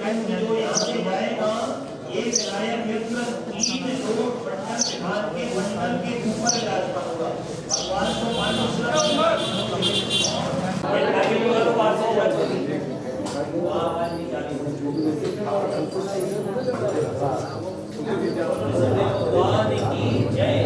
कंठ जो यहाँ से जाएगा ये विनायक मित्र 3 लोग पटना विभाग के मंडल के ऊपर विराजमान होगा। भगवान को भगवान की जय।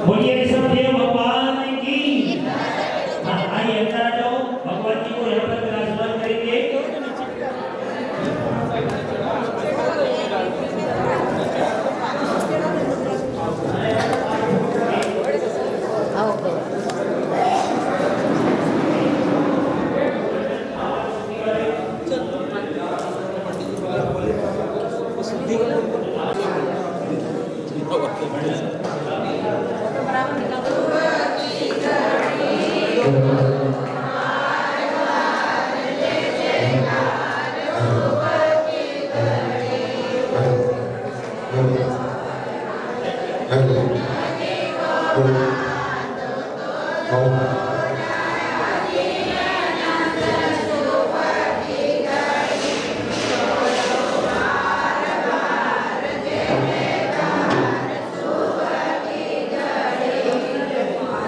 बोलिए ऋषभदेव भगवान की। हाँ आइए अंदर आ जाओ, भगवान जी को यहाँ पर विराजमान करेंगे।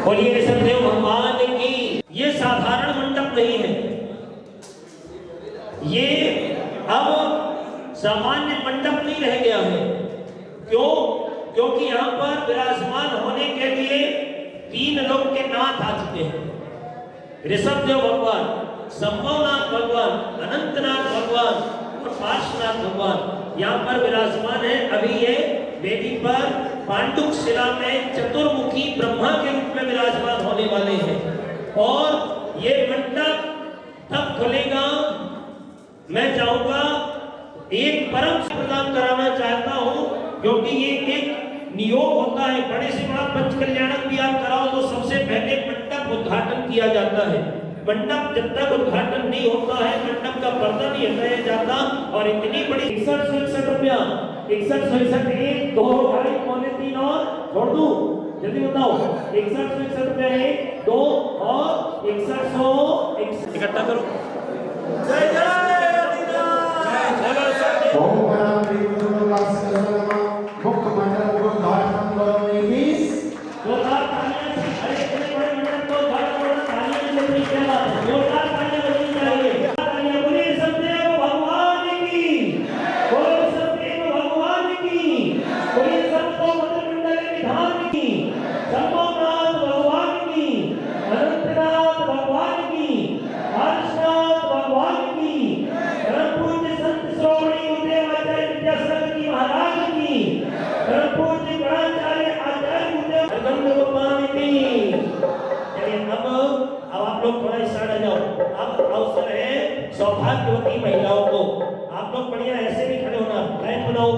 बोलिए ऋषभदेव भगवान की। ये साधारण मंडप नहीं है, ये अब सामान्य मंडप नहीं रह गया है। क्यों? क्योंकि यहाँ पर विराजमान होने के लिए 3 लोक के नाथ आ चुके हैं। ऋषभदेव भगवान, संभवनाथ भगवान, अनंतनाथ भगवान और पार्श्वनाथ भगवान यहाँ पर विराजमान है। अभी ये वेदी पर पांडुक शिला में चतुर्मुखी ब्रह्मा के रूप में विराजमान होने वाले हैं और ये मंडप तब खुलेगा। मैं चाहूंगा एक परम प्रदान कराना चाहता हूं, क्योंकि ये एक नियोग होता है। बड़े से बड़ा पंच कल्याणक भी आप कराओ तो सबसे पहले मंडप उद्घाटन किया जाता है। मंडप जब तक उद्घाटन नहीं होता है, मंडप का पर्दा नहीं हटाया जाता। और इतनी बड़ी 6161 रुपया, 6161 1 2 2.5 पौने 3 और छोड़ दूं, जल्दी बताओ। 6161 रुपया 1 2 और 6100 इकट्ठा करो। जय जय ओम गणाधिपति नमः। मुख्य मंडप को उद्घाटन करो प्लीज। जोरदार तालियां। अरे इतने बड़े मंडप को उद्घाटन करना तालियां से नहीं, क्या बात है? जोरदार तालियां बजनी चाहिए। तालियां बोलिए ऋषभदेव भगवान की, बोलो ऋषभदेव भगवान की, बोलिए संतो मंडल विधान की, संभवनाथ भगवान की, अनंतनाथ भगवान की, पार्श्वनाथ भगवान की, परम पूज्य संत श्रोमणी उदयवाचार्य विद्यासागर जी महाराज की, परम पूज्य गणाचार्य आचार्य उदय भगवान की। चलिए अब आप लोग थोड़ा इस साइड आ जाओ। अब अवसर है सौभाग्यवती महिलाओं को। आप लोग बढ़िया ऐसे भी खड़े होना, लाइन बनाओ,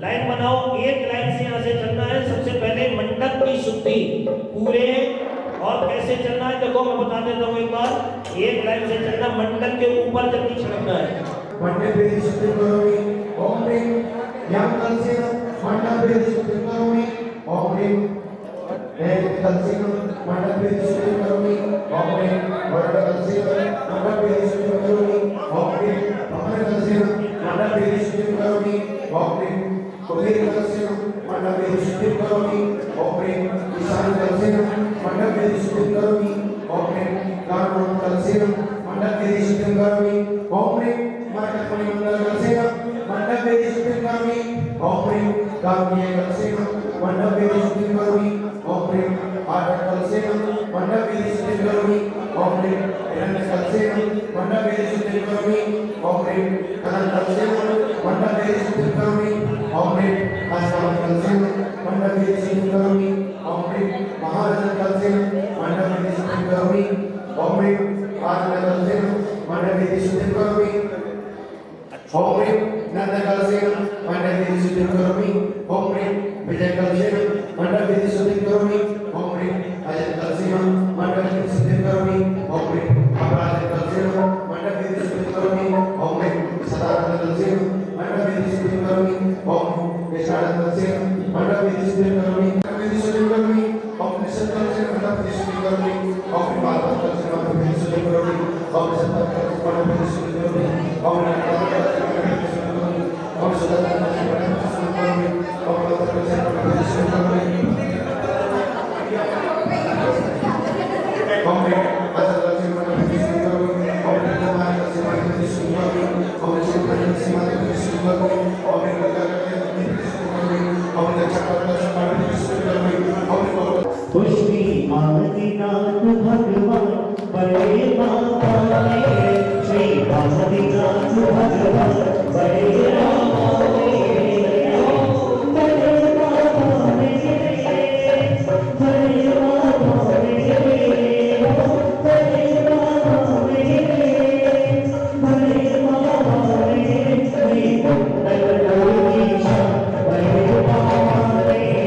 लाइन बनाओ। एक लाइन से यहाँ से चलना है। सबसे पहले मंडप की शुद्धि पूरे, और कैसे चलना है देखो मैं बता देता हूँ एक बार। एक लाइन से चलना, मंडप के ऊपर जब नहीं छिड़कना है। मंडप वेदी शुद्धि करोमि। ओम ह्रीं यं कलसेन मंडप वेदी शुद्धि करोमि। ओम ह्रीं एक कलसेन मंडप वेदी शुद्धि करोमि। ओम ह्रीं वरद कलसेन मंडप वेदी शुद्धि करोमि। ओम ह्रीं अमर कलसेन मंडप वेदी शुद्धि करोमि। ओम ह्रीं कुबेर कलसेन मंडप वेदी शुद्धि करोमि। ओम ह्रीं ईशान कलसेन मंडप वेदी शुद्धि करोमि। ओम ह्रीं गानों कलसेन मंडप वेदी शुद्धि करोमि। ओम ह्रीं मरकमणि मंडल कलसेन मंडप वेदी शुद्धि करोमि। ओम ह्रीं गांगेय कलसेन मंडप वेदी शुद्धि करोमि। ओम ह्रीं आठ कलसेन मंडप वेदी शुद्धि करोमि। ओम ह्रीं हिरण्य कलसेन मंडप वेदी शुद्धि करोमि। ओम ह्रीं अनंत कलसेन मंडप वेदी शुद्धि करोमि। ओम ह्रीं आसमान कलसेन मंडप वेदी शुद्धि करोमि। ओम ह्रीं महारजन कलसेन मंडप वेदी शुद्धि करोमि। ओम ह्रीं आनंद कलसेन मंडप वेदी शुद्धि करोमि। ओम ह्रीं नंद कलसेन मंडप वेदी शुद्धि करोमि। ओम ह्रीं विजय कलसेन मंडप वेदी शुद्धि करोमि। ओम ह्रीं अजय कलसेन मंडप वेदी शुद्धि करोमि। ओम ह्रीं अपराजित कलसेन मंडप वेदी शुद्धि करोमि। ओम ह्रीं सदानंद कलसेन मंडप वेदी शुद्धि करोमि। ओम विशाल कलसेन मंडप वेदी शुद्धि करोमि। वेदी शुद्धि करोमि। ओम निश्चल कलसेन मंडप वेदी शुद्धि करोमि। ओम पार्वती कलसेन मंडप वेदी शुद्धि करोमि। ओम सत्ता कलसेन मंडप वेदी शुद्धि करोमि। ओम और सदा कलसेन मंडप वेदी शुद्धि करोमि। ओम पवित्र कलसेन मंडप वेदी शुद्धि करोमि। ओम अजय कलसेन मंडप वेदी शुद्धि करोमि। ओम कुमार कलसेन मंडप वेदी शुद्धि करोमि। ओम शिवकन्या कलसेन मंडप वेदी शुद्धि करोमि। ओम गंगा कलसेन मंडप वेदी शुद्धि करोमि। ओम चक्र कलसेन मंडप वेदी शुद्धि करोमि। ओम पुष्टि आदिनाथ भगवान बड़े माता मेरे, श्री आदिनाथ भगवान बड़े माता मेरे, बड़े माता मेरे, बड़े माता मेरे, बड़े माता मेरे, बड़े माता मेरे, श्री मंडल ईशा बड़े माता मेरे।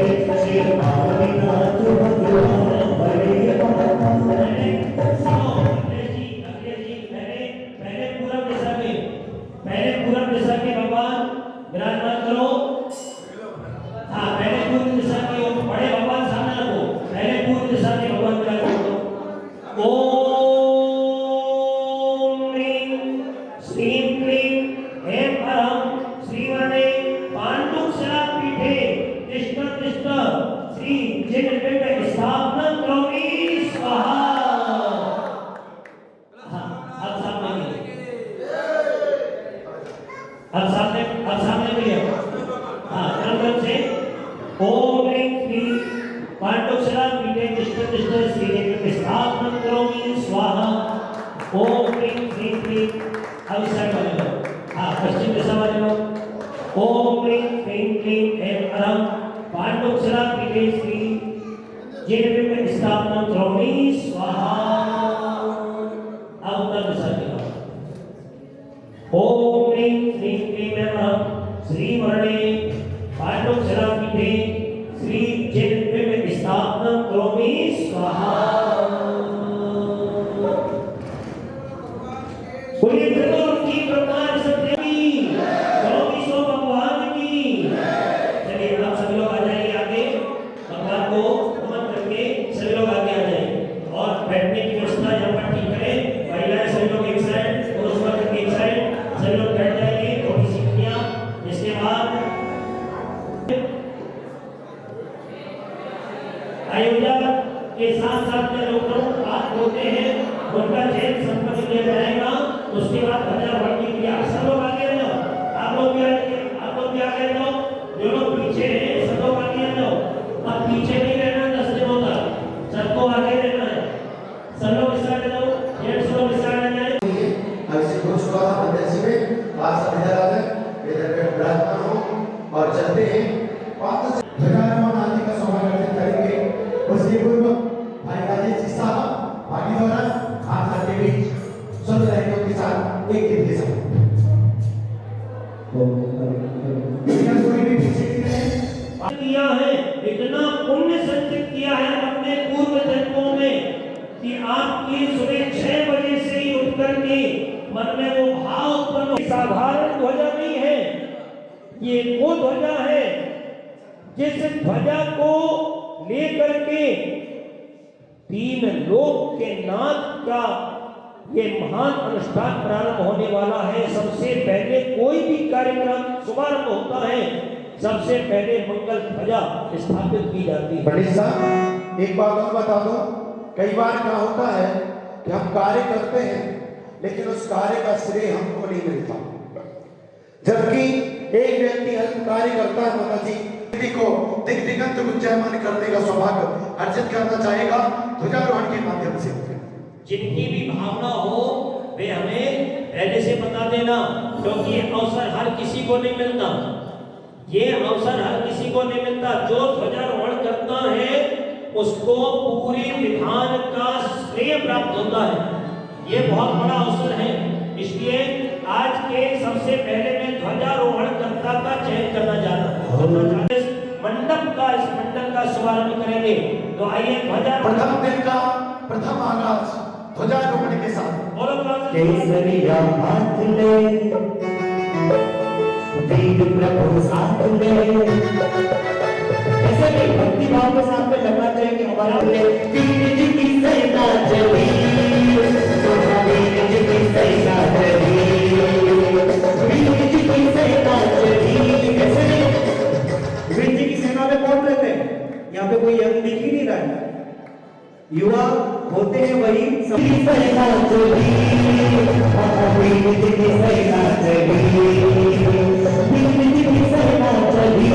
जिन बिंब स्थापना करोमि स्वाहा। हाँ, अब सामने भी है। हाँ, क्रम से ओम ह्रीं क्लीं पांडुक्षरा पीठे तिष्ठतिष्ठ श्रीदेवी स्थापना करोमि स्वाहा। ओम ह्रीं क्लीं अब इस साइड वाले लोग, हाँ पश्चिम दिशा वाले लोग। ओम ह्रीं क्लीं ऐं अरहं पांडुक्षरा पीठे श्री जिन स्थापना करोमि स्वाहा। अब उत्तर दिशा की ओर। ओम ह्रीं क्लीं ऐं अरहं श्रीवर्णे पांडुक्षरा पीठे श्री जिन स्थापना करोमि स्वाहा। बोलिए त्रिलोकी ब्रह्मांड सत्यवी करोमि सो भगवान की। चलिए आप सभी लोग आ जाइए आगे, भगवान को नमन करके सभी लोग आगे आ जाइए और बैठने की व्यवस्था यहाँ पर ठीक करें। महिलाएं सभी लोग एक साइड, पुरुष वर्ग एक साइड, सभी लोग बैठ जाएंगे थोड़ी सी खुशियां। इसके बाद अयोध्या के साथ साथ जो लोग बात होते हैं उनका चयन संपन्न किया जाएगा। उसके बाद ध्वजारोहण की क्रिया। सब लोग आगे आ जाओ, आप लोग भी आगे आ जाओ। जो लोग पीछे हैं सब लोग आगे आ जाओ। अब पीछे नहीं रहना 10 दिनों तक, सबको आगे रहना है। सब लोग इस साइड आ जाओ, जेंट्स लोग इस साइड आ जाए। ऐसे कुछ हुआ था मदरसे में, आज सब इधर आ जाए, इधर पे विराजमान हो और चलते हैं। ध्वजारोहण आदि का स्वागत करेंगे। उसके पूर्व भाई राजेश जी साहब आगे द्वारा आप सबके बीच सुंदर लहरियों के साथ एक गीत के साथ कोई भी पीछे किया है, इतना पुण्य संचित किया है अपने पूर्व जन्मों में कि आपकी सुबह 6 बजे से ही उठ करके मन में वो भाव उत्पन्न हो। साधारण ध्वजा नहीं है, ये वो ध्वजा है जिस ध्वजा को लेकर के 3 लोक के नाथ का ये महान अनुष्ठान प्रारंभ होने वाला है। सबसे पहले कोई भी कार्यक्रम शुभारंभ होता है, सबसे पहले मंगल ध्वजा स्थापित की जाती है। पंडित साहब एक बात और बता दो, कई बार क्या होता है कि हम कार्य करते हैं लेकिन उस कार्य का श्रेय हमको नहीं मिलता, जबकि एक व्यक्ति अल्प कार्य करता है माता जी को दिग्दिगंत उज्जयमान करने का सौभाग्य अर्जित करना चाहेगा ध्वजारोहण के माध्यम से। जिनकी भी भावना हो वे हमें पहले से बता देना, क्योंकि ये अवसर हर किसी को नहीं मिलता। ये अवसर हर किसी को नहीं मिलता। जो ध्वजारोहण करता है उसको पूरी विधान का श्रेय प्राप्त होता है। ये बहुत बड़ा अवसर है, इसलिए आज के सबसे पहले मैं ध्वजारोहण कर्ता का चयन करना चाहता हूँ। इस मंडप का शुभारंभ करेंगे, तो आइए ध्वजारोहण। प्रथम दिन का प्रथम आगाज ध्वजारोहण के साथ। केसरिया हाथ ले वीर प्रभु साथ ले, ऐसे नहीं भक्ति भाव के साथ में लगना चाहिए कि हमारा वीर जी की सेना चली, वीर जी की सेना चली, वीर जी की सेना चली। ऐसे वीर जी की सेना में कौन रहते हैं? यहाँ पे कोई यंग दिख ही नहीं रहा है, युवा होते हैं वही सभी सेना चली, वीर जी की सेना चली, वीर जी की सेना चली,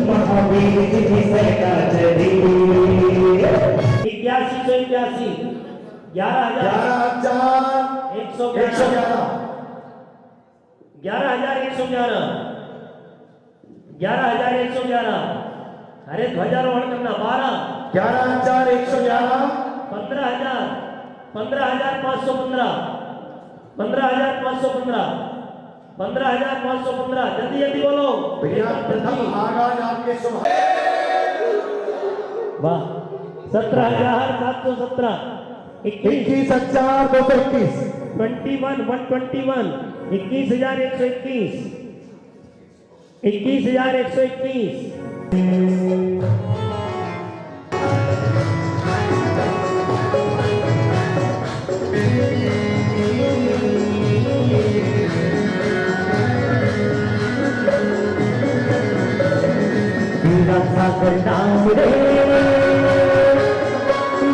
महावीर जी की सेना चली। 8181 11,111 अरे ध्वजारोहण करना 11,111 15,515 15,515 जल्दी जल्दी बोलो भैया। प्रथम आगाज आपके शुभ। वाह 17,717 21,221 21,121 21,121 21,121 साथ सागर नाम रे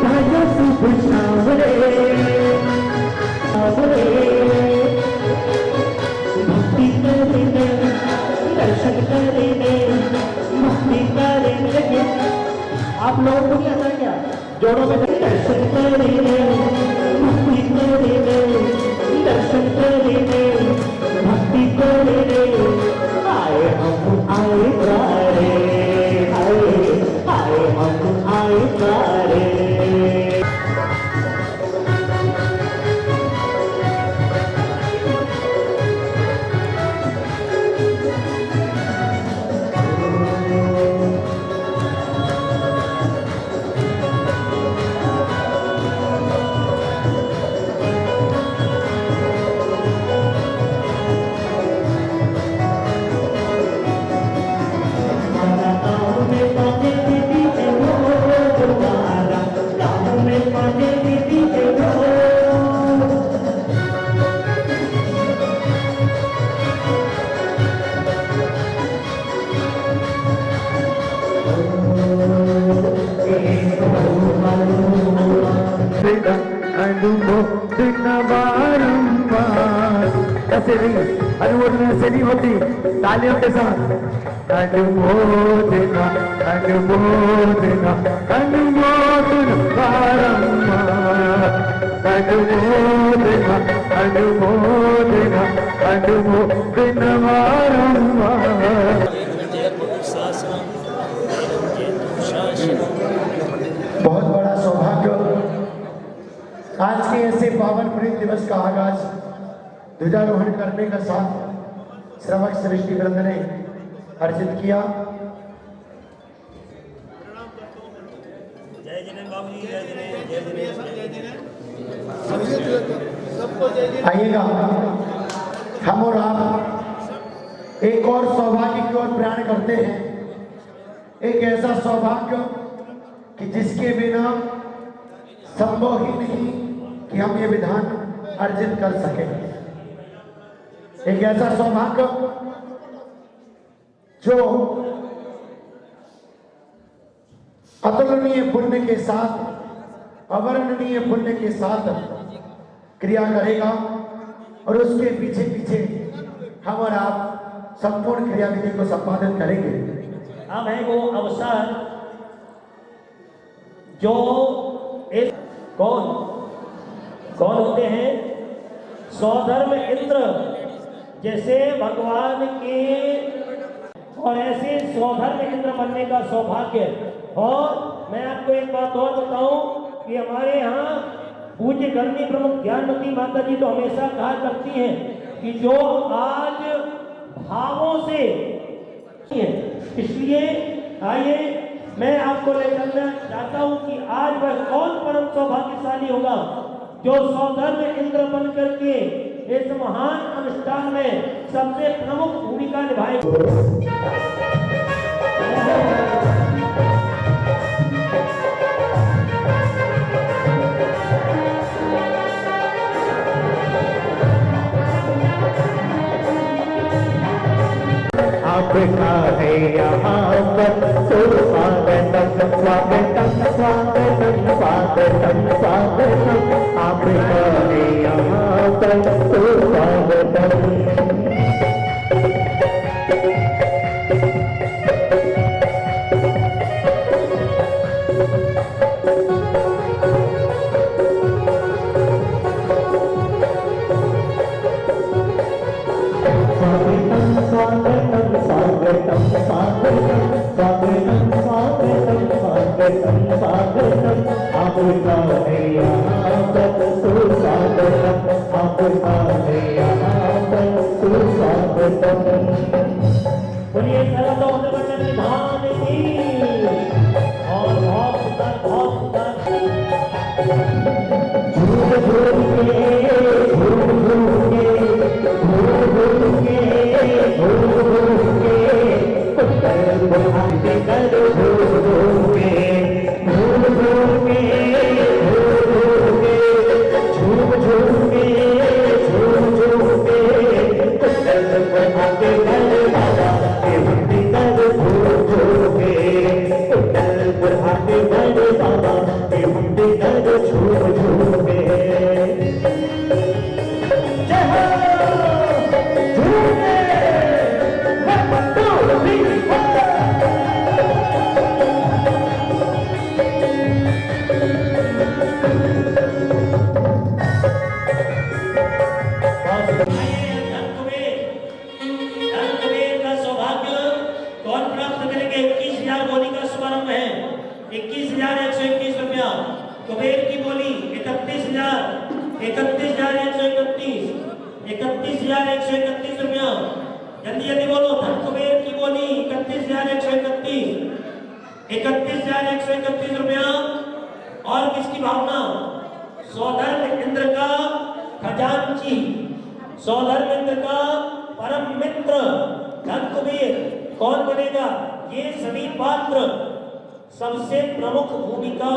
भाइयों शुभ शाम रे भक्ति करेंगे दर्शन करेंगे भक्ति करेंगे। आप लोगों को क्या था क्या जोड़ों में दर्शन करेंगे भक्ति करेंगे दर्शन करेंगे भक्ति करेंगे। आए हम आए प्यारे आए हम आए प्यारे। अनुमोदन से नहीं होती तालियों के साथ। अनुमोदना अनुमोदना अनुमोदन बारंबार अनुमोदना अनुमोदना अनुमोदन बारंबार। बहुत बड़ा सौभाग्य आज के ऐसे पावन पुनीत दिवस का आगाज ध्वजारोहण करने का साथ श्रवक सृष्टि वृंद ने अर्जित किया। आइएगा हम और आप एक और सौभाग्य की ओर प्रयाण करते हैं। एक ऐसा सौभाग्य कि जिसके बिना संभव ही नहीं कि हम ये विधान अर्जित कर सकें। एक ऐसा सौभाग्य जो अतुलनीय पुण्य के साथ अवर्णनीय पुण्य के साथ क्रिया करेगा और उसके पीछे पीछे हम और आप संपूर्ण क्रियाविधि को संपादन करेंगे। अब है वो अवसर जो एक कौन होते हैं सौधर्म इंद्र जैसे भगवान के और ऐसे सौधर्म इंद्र बनने का सौभाग्य। और मैं आपको एक बात और बताऊं कि हमारे यहाँ पूज्य करनी प्रमुख ज्ञानमती माता जी तो हमेशा कहा करती हैं कि जो आज भावों से, इसलिए आइए मैं आपको ले चलना चाहता हूं कि आज वह कौन परम सौभाग्यशाली होगा जो सौधर्म इंद्र बन करके इस महान अनुष्ठान में सबसे प्रमुख भूमिका निभाएगा। आपका है यहाँ पर स्वागतम स्वागतम स्वागतम स्वागतम स्वागतम। आपका है यहाँ पर स्वागतम। आपका है यहाँ पर सुस्वागतम आपका है यहाँ पर सुस्वागतम। बोलिए सर्वतोमुख धाम की और बहुत सुंदर झूम झूम के झूम झूम के झूम झूम के झूम झूम के पुत्र बुलाते कर झूम झूम के झूम झूम के झूम झूम के झूम झूम के पुत्र बुलाते कर बाबा के भक्ति कर झूम झूम के 21,121 रुपया। कुबेर की बोली 31,131 31,131 रुपया। जल्दी जल्दी बोलो। धन कुबेर की बोली 31,131 रुपया। और किसकी भावना? सौधर्म इंद्र का खजांची, सौधर्म इंद्र का परम मित्र धन कुबेर कौन बनेगा? ये सभी पात्र सबसे प्रमुख भूमिका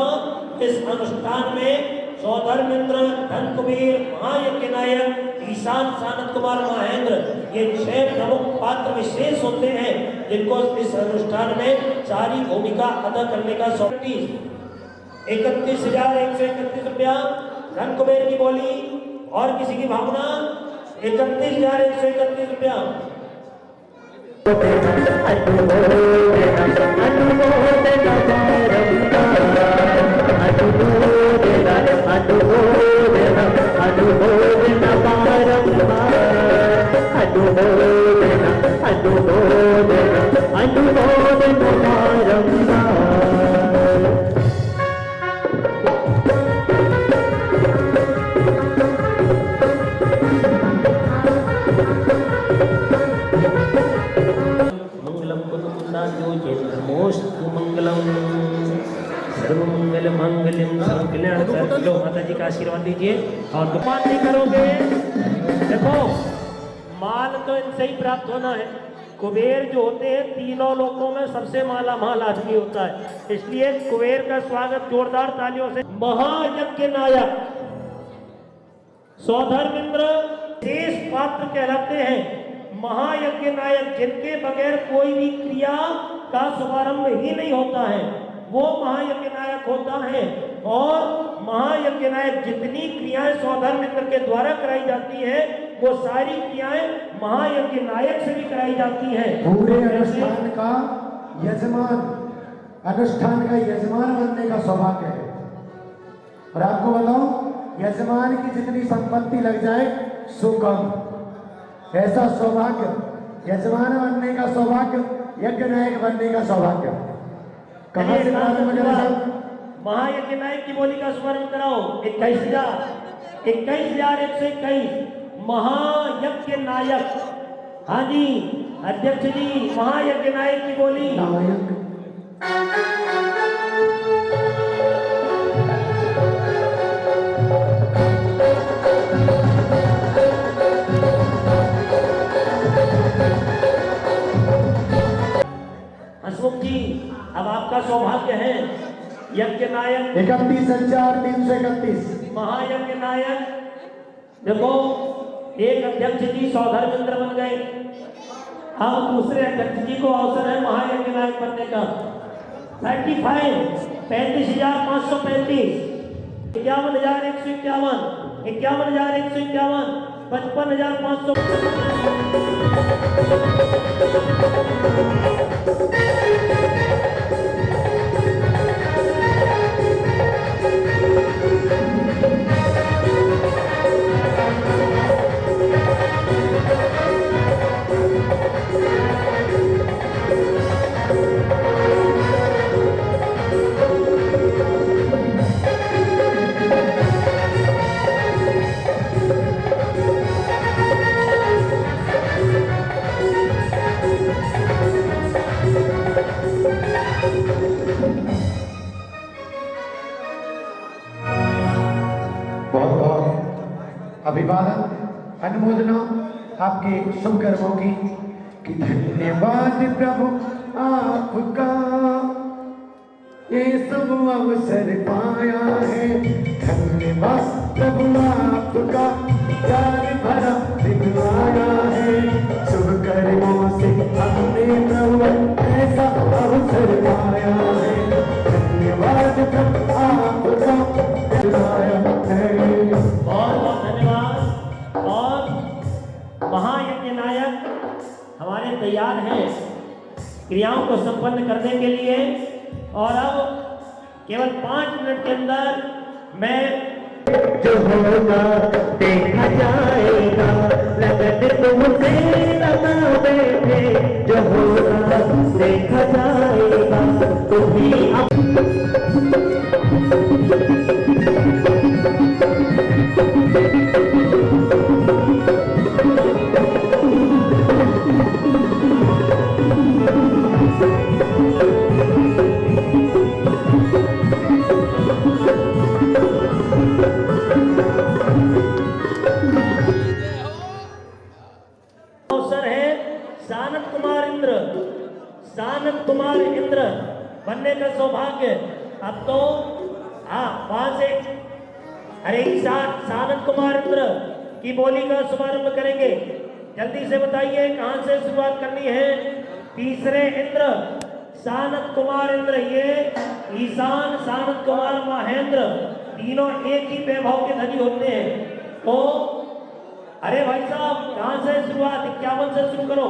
इस अनुष्ठान में सौधर्मेंद्र, धन कुबेर, महायज्ञ नायक, ईशान सानंद कुमार महेंद्र, ये 6 प्रमुख पात्र विशेष होते हैं जिनको इस अनुष्ठान में सारी भूमिका अदा करने का 31,131 रुपया धन कुबेर की बोली। और किसी की भावना 31,131 रुपया। सर्वमंगल मंगलम कल्याण लो। माता जी का आशीर्वाद दीजिए और दुकान नहीं करोगे। देखो माल तो इनसे ही प्राप्त होना है। कुबेर जो होते हैं तीनों लोकों में सबसे माला माल आदमी होता है, इसलिए कुबेर का स्वागत जोरदार तालियों से। महायज्ञ नायक सौधर्मेंद्र शेष पात्र कहलाते हैं। महायज्ञ नायक जिनके बगैर कोई भी क्रिया का शुभारंभ ही नहीं होता है, वो महायज्ञ नायक होता है। और महायज्ञ नायक जितनी क्रियाएं सौधर्मेंद्र के द्वारा कराई जाती है वो सारी क्रियाएं महायज्ञ नायक से भी कराई जाती हैं। पूरे अनुष्ठान का यजमान, अनुष्ठान का यजमान बनने का सौभाग्य है। और आपको बताओ यजमान की जितनी संपत्ति लग जाए सो कम, ऐसा सौभाग्य यजमान बनने का सौभाग्य, यज्ञ नायक बनने का सौभाग्य। कहाँ से महायज्ञ नायक की बोली का स्मरण कराओ। 21,121 महायज्ञ नायक। हाँ जी अध्यक्ष जी, महायज्ञ नायक की बोली। हसमुख जी अब आपका सौभाग्य है। यज्ञ नायक 31,331 महायज्ञ नायक। देखो एक अध्यक्ष जी सौधर्मेंद्र बन गए, अब दूसरे अध्यक्ष जी को अवसर है महायज्ञ नायक बनने का। 35,535 51,151 51,151 55,500 अभिवादन अनुमोदना आपके शुभ कर्मों की। कि धन्यवाद प्रभु आपका ये सब अवसर पाया है। धन्यवाद प्रभु आपका प्यार भरा दिन आया है। शुभ कर्मों से हमने प्रभु ऐसा अवसर पाया है। धन्यवाद प्रभु आपका आया है। बहुत बहुत धन्यवाद। और महायज्ञ नायक हमारे तैयार हैं क्रियाओं को संपन्न करने के लिए। और अब केवल 5 मिनट के अंदर मैं जो होगा देखा जाएगा, लगन तुमसे लगा बैठे। जो होगा देखा जाएगा, तुम्ही सौभाग्य। अब तो हाँ वहां से अरे सानंद कुमार इंद्र की बोली का शुभारंभ करेंगे। जल्दी से बताइए कहां से शुरुआत करनी है। तीसरे इंद्र सानंद कुमार इंद्र, ये ईशान सानंद कुमार महेंद्र तीनों एक ही वैभव के धनी होते हैं। तो अरे भाई साहब कहां से शुरुआत, 51 से शुरू करो।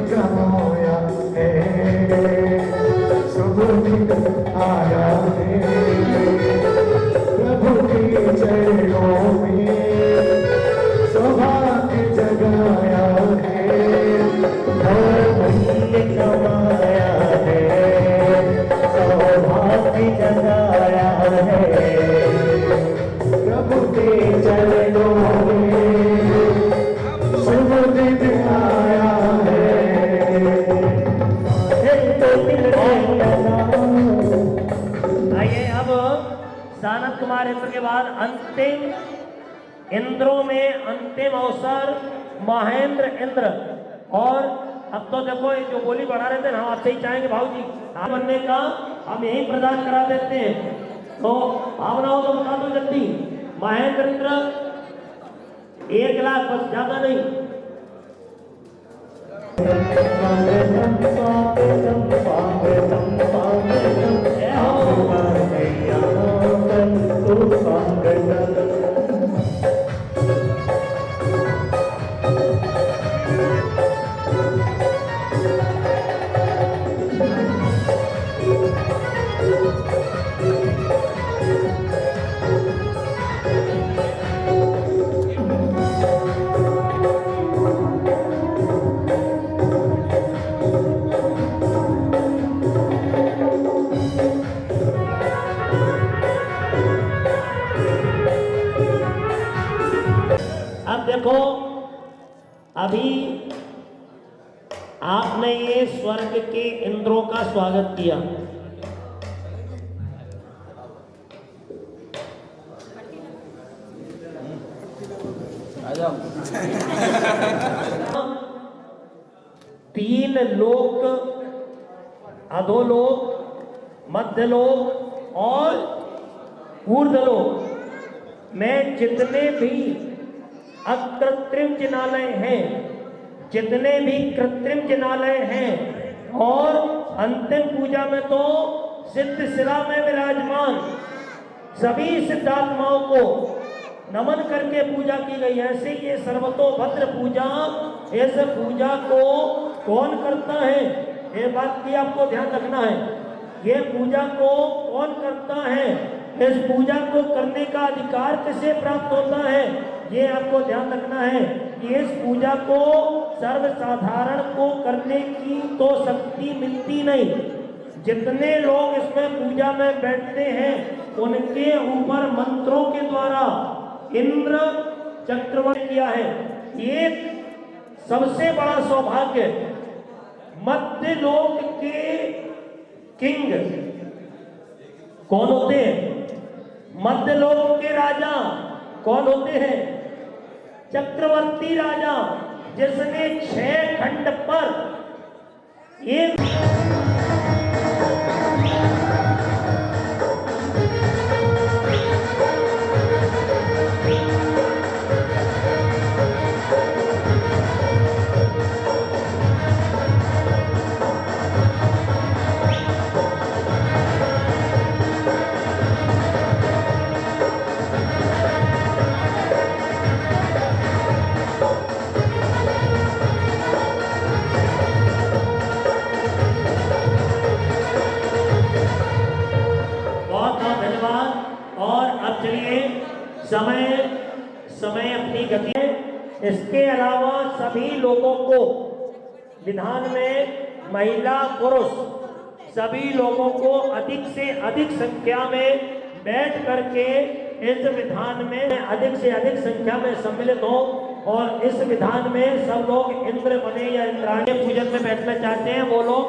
कमाया है शुभ दिन आया है प्रभु के चरणों में सौभाग्य जगाया है पुण्य कमाया है सौभाग्य जगाया है प्रभु के चरणों में शुभ दिन आया है। आइए अब सानंद कुमार इंद्र के बाद अंतिम इंद्रों में अंतिम अवसर महेंद्र इंद्र। और अब तो देखो ये जो बोली बढ़ा रहे थे हम आपसे ही चाहेंगे भाव जी आप बनने का हम यही प्रदान करा देते हैं। तो भावना हो तो बता दो जल्दी। महेंद्र इंद्र 1 लाख बस, ज्यादा नहीं। अब देखो अभी आपने ये स्वर्ग के इंद्रों का स्वागत किया। तीन लोक, अधोलोक, मध्यलोक और ऊर्ध्वलोक में जितने भी अकृत्रिम जिनालय हैं, जितने भी कृत्रिम जिनालय हैं और अंतिम पूजा में तो सिद्ध शिला में विराजमान सभी सिद्धात्माओं को नमन करके पूजा की गई है। ऐसे ये सर्वतोभद्र पूजा, इस पूजा को कौन करता है, ये बात की आपको ध्यान रखना है। ये पूजा को कौन करता है, इस पूजा को करने का अधिकार किसे प्राप्त होता है, ये आपको ध्यान रखना है कि इस पूजा को सर्वसाधारण को करने की तो शक्ति मिलती नहीं। जितने लोग इसमें पूजा में बैठते हैं उनके ऊपर मंत्रों के द्वारा इंद्र चक्रवर्ती किया है। ये सबसे बड़ा सौभाग्य मध्य लोक के किंग कौन होते हैं, मध्य लोक के राजा कौन होते हैं, चक्रवर्ती राजा, जिसने 6 खंड पर एक समय अपनी गति है। इसके अलावा सभी लोगों को विधान में महिला पुरुष सभी लोगों को अधिक से अधिक संख्या में बैठ करके इस विधान में अधिक से अधिक संख्या में सम्मिलित हो और इस विधान में सब लोग इंद्र बने या इंद्राणी पूजन में बैठना चाहते हैं वो लोग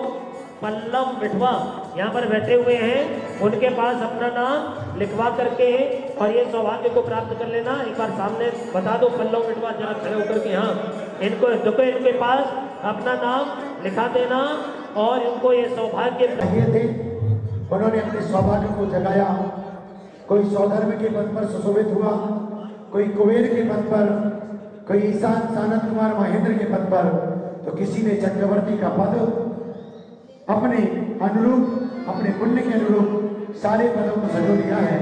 पल्लव विठवा यहाँ पर बैठे हुए हैं, उनके पास अपना नाम लिखवा करके और ये सौभाग्य को प्राप्त कर लेना। एक बार सामने बता दो पल्लव विठवा जरा खड़े होकर के, हाँ इनको देखो, इनके पास अपना नाम लिखा देना और इनको ये सौभाग्य ये थे, उन्होंने अपने सौभाग्य को जगाया। कोई सौधर्म के पद पर सुशोभित हुआ, कोई कुबेर के पद पर, कोई ईशान सानंद कुमार महेंद्र के पद पर, तो किसी ने चक्रवर्ती का पद अपने अनुरूप, अपने पुण्य के अनुरूप सारे पदों को संजो दिया है।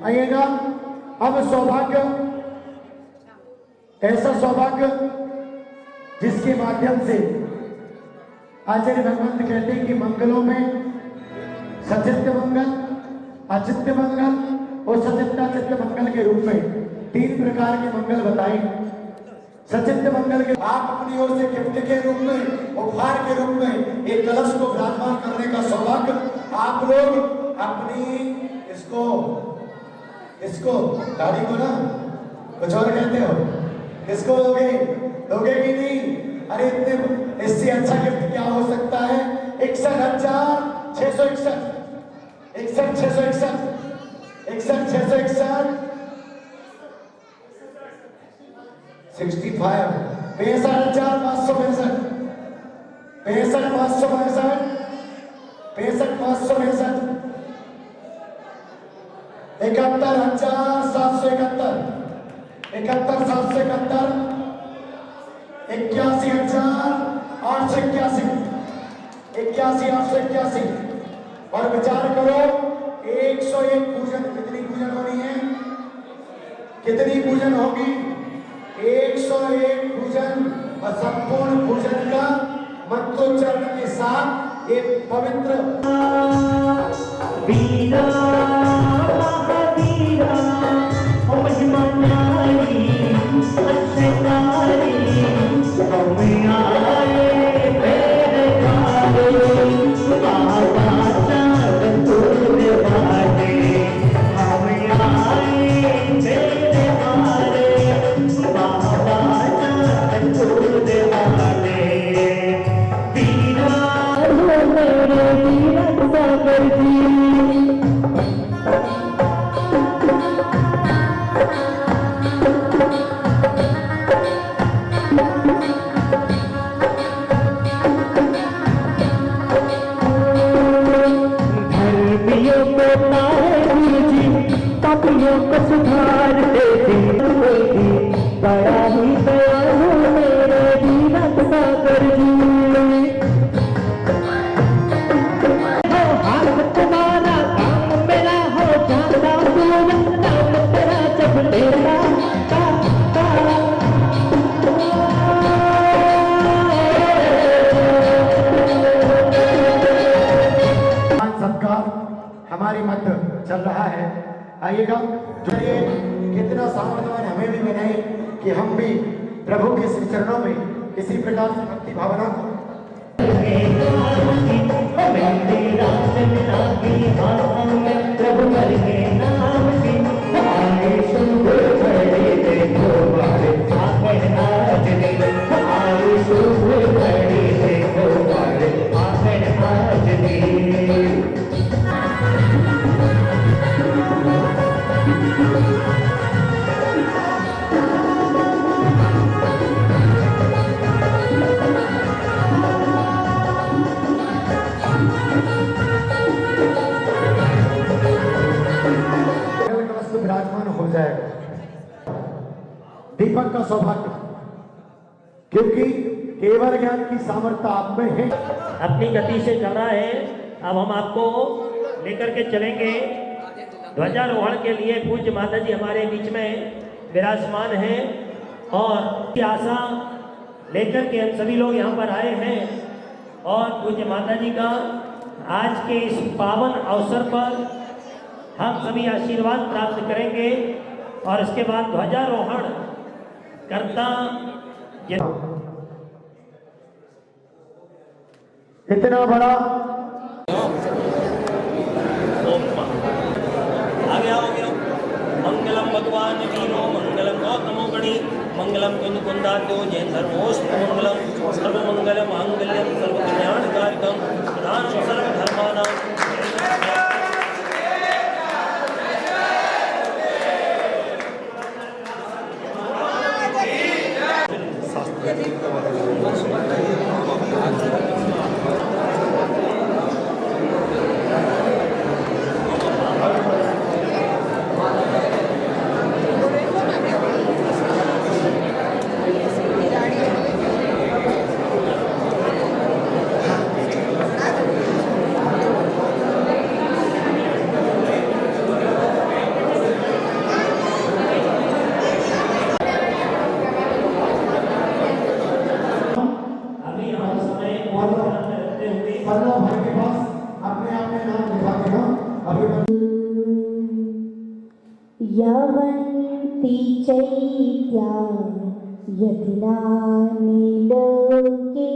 आइएगा, अब सौभाग्य, ऐसा सौभाग्य जिसके माध्यम से आचार्य भगवंत कहते हैं कि मंगलों में सचित्त मंगल, अचित्त मंगल और सचित्ताचित्त मंगल के रूप में 3 प्रकार के मंगल बताए। सचित्त मंगल के आप अपनी ओर से गिफ्ट के रूप में, उपहार के रूप में एक कलश को विराजमान करने का सौभाग्य आप लोग अपनी इसको गाड़ी को ना कुछ और कहते हो, इसको दोगे कि नहीं? अरे इतने, इससे अच्छा गिफ्ट क्या हो सकता है? 61,661 81,881 और विचार करो 101 पूजन, कितनी पूजन होनी है? कितनी पूजन होगी? 101 पूजन और संपूर्ण पूजन का मंत्रोच्चारण के साथ ये पवित्र वीरा महावीरा महिमानारी अच्छारी हमें आए मेरे गाले बाबा चांद तोड़े वाले हमें आए मेरे गाले बाबा चांद तोड़े वाले वीरा मेरे वीरा सागर जी पापियों को सुधार देती दया ही दया हो मेरे दीनत सागर जी हो हाथ तुम्हारा काम मेरा हो जाता पूरा नाम तेरा जब तेरा सत्कार हमारे मध्य चल रहा है। आइएगा, जो ये कितना सामर्थ्यवान हमें भी बनाए कि हम भी प्रभु के श्री चरणों में इसी प्रकार से भक्ति भावना को विराजमान हो जाएगा। दीपक का सौभाग्य, क्योंकि केवल ज्ञान की सामर्थ्य आप में है। अपनी गति से चल रहा है। अब हम आपको लेकर के चलेंगे ध्वजारोहण के लिए। पूज्य माता जी हमारे बीच में विराजमान हैं और आशा लेकर के हम सभी लोग यहाँ पर आए हैं और पूज्य माता जी का आज के इस पावन अवसर पर हम सभी आशीर्वाद प्राप्त करेंगे और इसके बाद ध्वजारोहण करता इतना बड़ा आ गया हो गया। भगवान वीरो मंगलम गौतमो गणी मंगलम कुंज कुंदात्यो जय धर्मोस्तु मंगलम सर्व मंगल मांगल्यम सर्व कल्याण कारकम प्रधान सर्व धर्मानां अभी हम समय और ध्यान में रखते हुए 15 भाई के पास अपने अपने नाम लिखा देना। अभी यावन्ति चैत्या यतिनानि लोके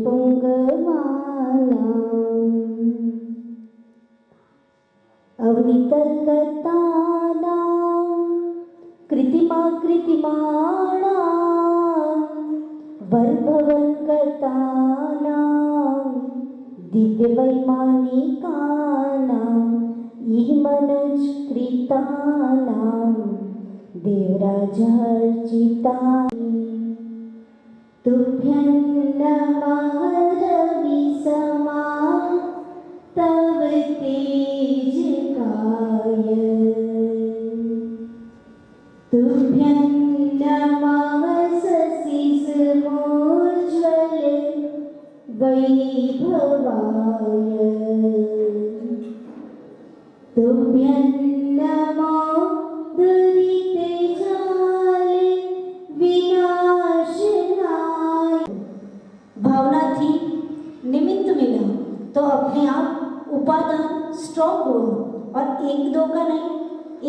पुङ्गवानाम् अवनितर्गतानां कृतिमाणां वैभवङ्गतानां दिव्यवैमानिकानां ईमनुष्कृतानां देवराजार्चितानि तुभ्यं नमः रविसमा तव तेजकाय तुभ्यं नमः शशिसमोज्ज्वल वैभवाय तुभ्यं नमो दुरितजाले विनाशनाय। भावना थी निमित्त मिला तो अपने आप उपादान स्ट्रॉन्ग हुआ और एक दो का नहीं,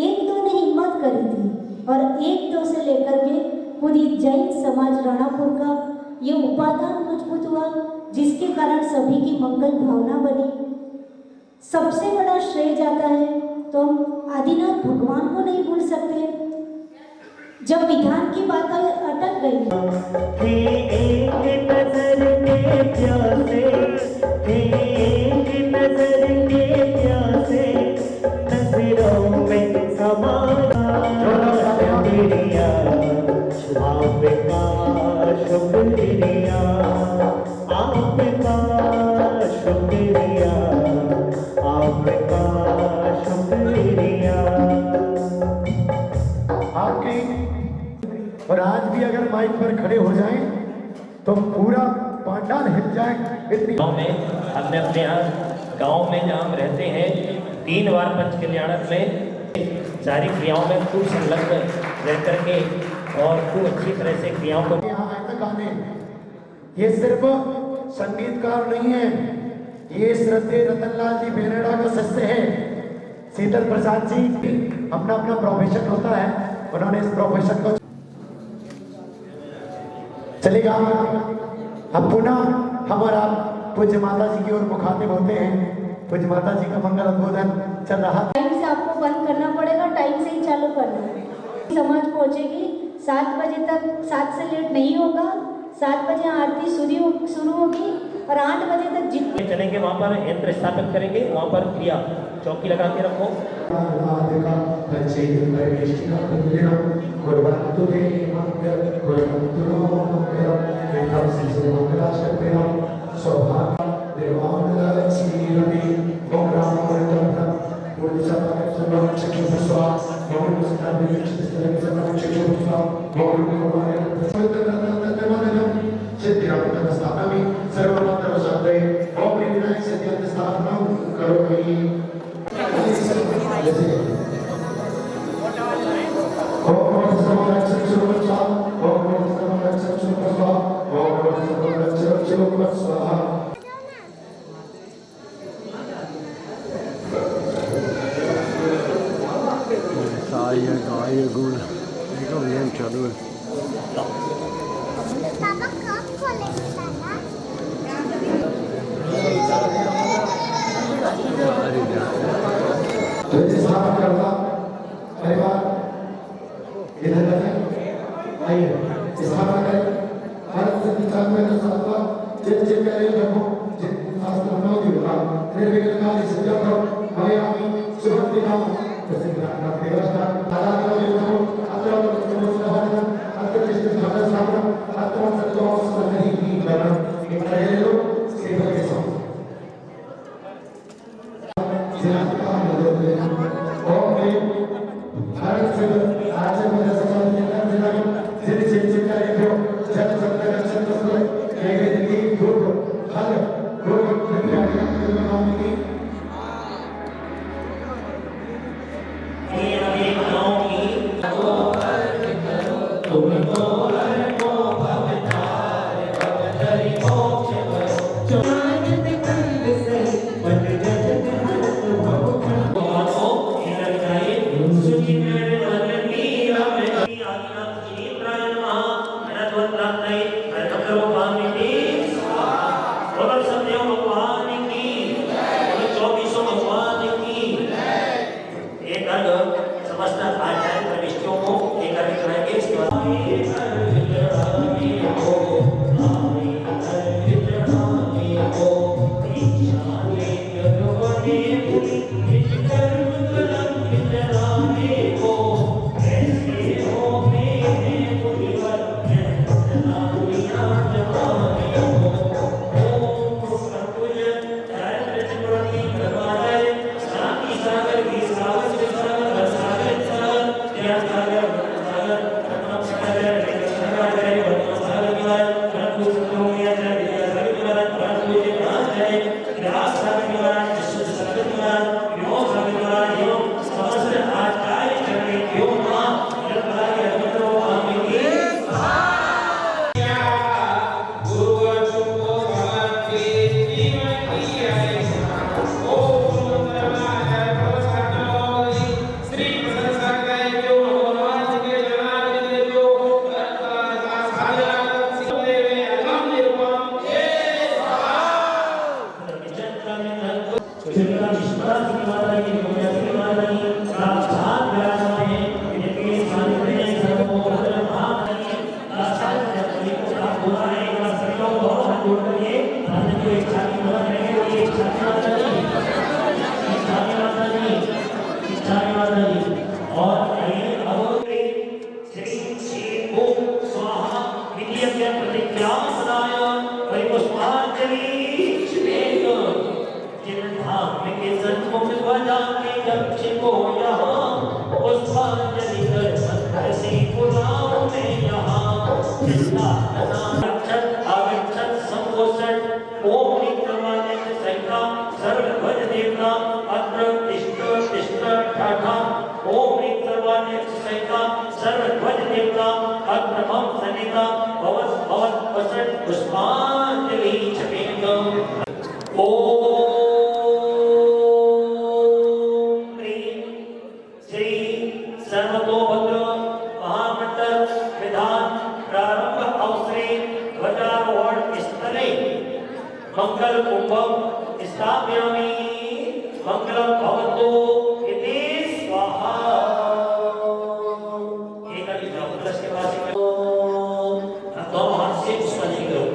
एक दो ने हिम्मत करी थी और एक दो से लेकर के पूरी जैन समाज राणापुर का ये उपादान मजबूत हुआ, जिसके कारण सभी की मंगल भावना बनी। सबसे बड़ा श्रेय जाता है तो हम आदिनाथ भगवान को नहीं भूल सकते। जब विधान की बात अटक गई, हे एक नजर के प्यासे, हे एक नजर के प्यासे, नजरों में समाना शुक्रिया, आपका शुक्रिया, आपका शुक्रिया, आपका शुक्रिया। आपकी और आज भी अगर माइक पर खड़े हो जाएं तो पूरा पांडाल हिल जाए इतनी। गाँव में हमने अपने यहाँ गाँव में जहाँ हम रहते हैं 3 बार पंच कल्याणक में सारी क्रियाओं में खूब संलग्न रह करके और खूब अच्छी तरह से क्रियाओं को यहाँ आए तक आने, ये सिर्फ संगीतकार नहीं है, ये श्रद्धेय रतनलाल जी बेनेडा का सदस्य है। शीतल प्रसाद जी अपना अपना प्रोफेशन होता है, उन्होंने इस प्रोफेशन को चलेगा। अब पुनः हम और आप पूज्य माता जी की ओर मुखातिब होते हैं। पूज्य माता जी का मंगल उद्बोधन चल रहा था। टाइम से आपको बंद करना पड़ेगा, टाइम से ही चालू करना है। समाज पहुंचेगी 7 बजे तक, 7 से लेट नहीं होगा। 7 बजे आरती शुरू होगी और 8 बजे तक जितने चलेंगे वहाँ पर यंत्र स्थापित करेंगे, वहाँ पर क्रिया चौकी लगा के रखो। Saya gula. Ini kau yang calu. Papa kap खोलेंगे साला? तो स्थापन करता परिवार इधर करें, आइए स्थापना करें। भारत से विचार में तो सातवा जित करें जब जित शास्त्र नौ दिवसा निर्विघ्न कार्य सिद्ध करो हमें आमी शुभ दिनाम जैसे ग्राम व्यवस्था आधार करो जो अत्र सुधारना अत्र जिस भाषा स्थापना अत्र सत्यों से नहीं की करना एक तरह लो सेवा के साथ जिला ओम भारत से राज्य में समाज के जिला जिन जिन कार्यों जन संरक्षण को एक दिन ग्रुप हल ग्रुप नाम की समस्त आचार्य प्रविष्टियों को एकत्रित करेंगे। इसके मंगल कुंभम स्थापयामि मंगलम भवतु इति स्वाहा। एक अभी ब्रह्मरस के पास दोनों हाथ से पुष्पांजलि करो।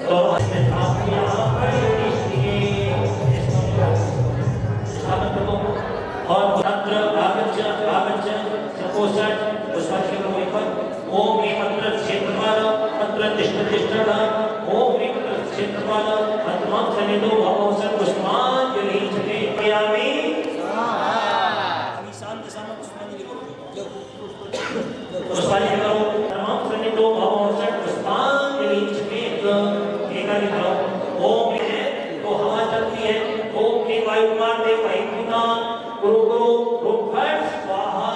दोनों हाथ में आप यहाँ पर स्थापन करो और तंत्र आगच्छ सपोषण पुष्पांजलि करो। एक बार ओम ह्रीं मंत्र क्षेत्रपाल मंत्र तिष्ठ ओम ह्रीं क्षेत्रपाल आत्मा सनिधो भवोसर पुष्पांजलि छेयामि। शांत शांत पुष्पांजलि करो। तमाम सनिधो भवोसर पुष्पांजलि छेयामि। एकादि करो। ओम है तो हवा चलती है। ओम की वायु मारते वही पुना गुरु गुरु रुपट स्वाहा।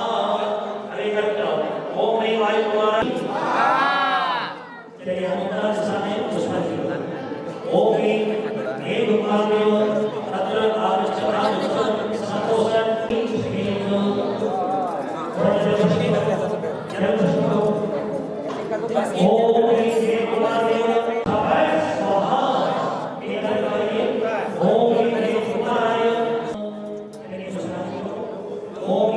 अरे करो। ओम की वायु मार चलिए हम उधर सामने पुष्पांजलि ओम एक उपादेव अत्र आगच्छ संतोषं ओम एक उपादेव स्वाहा। ओम एक उपादेव ओम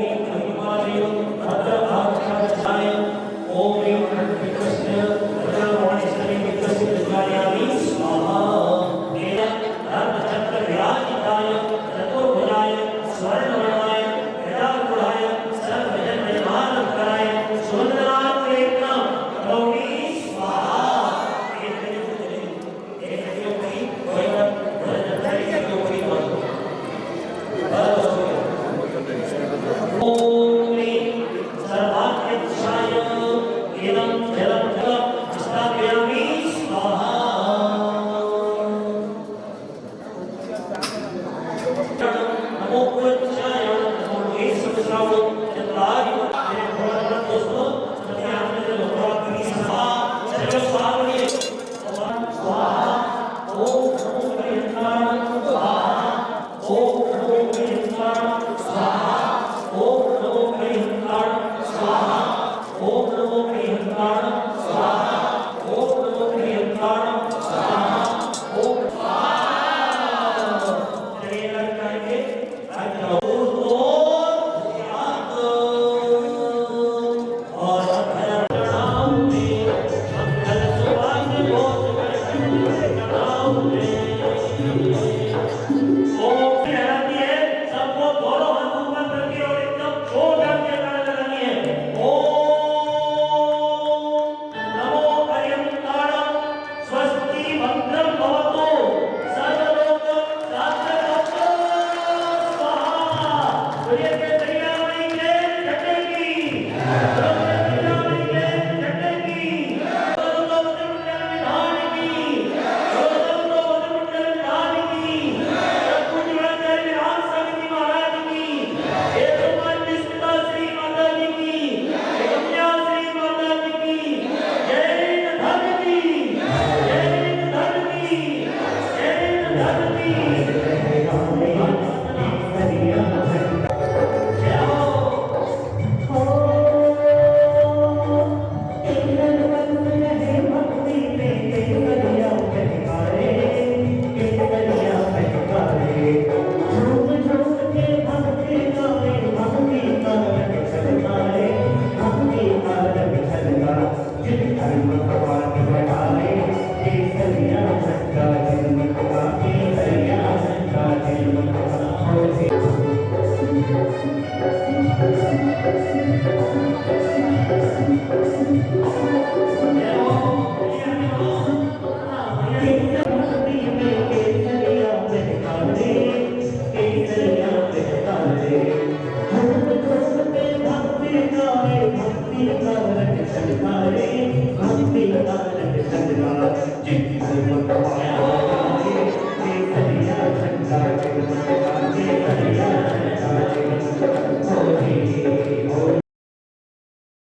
है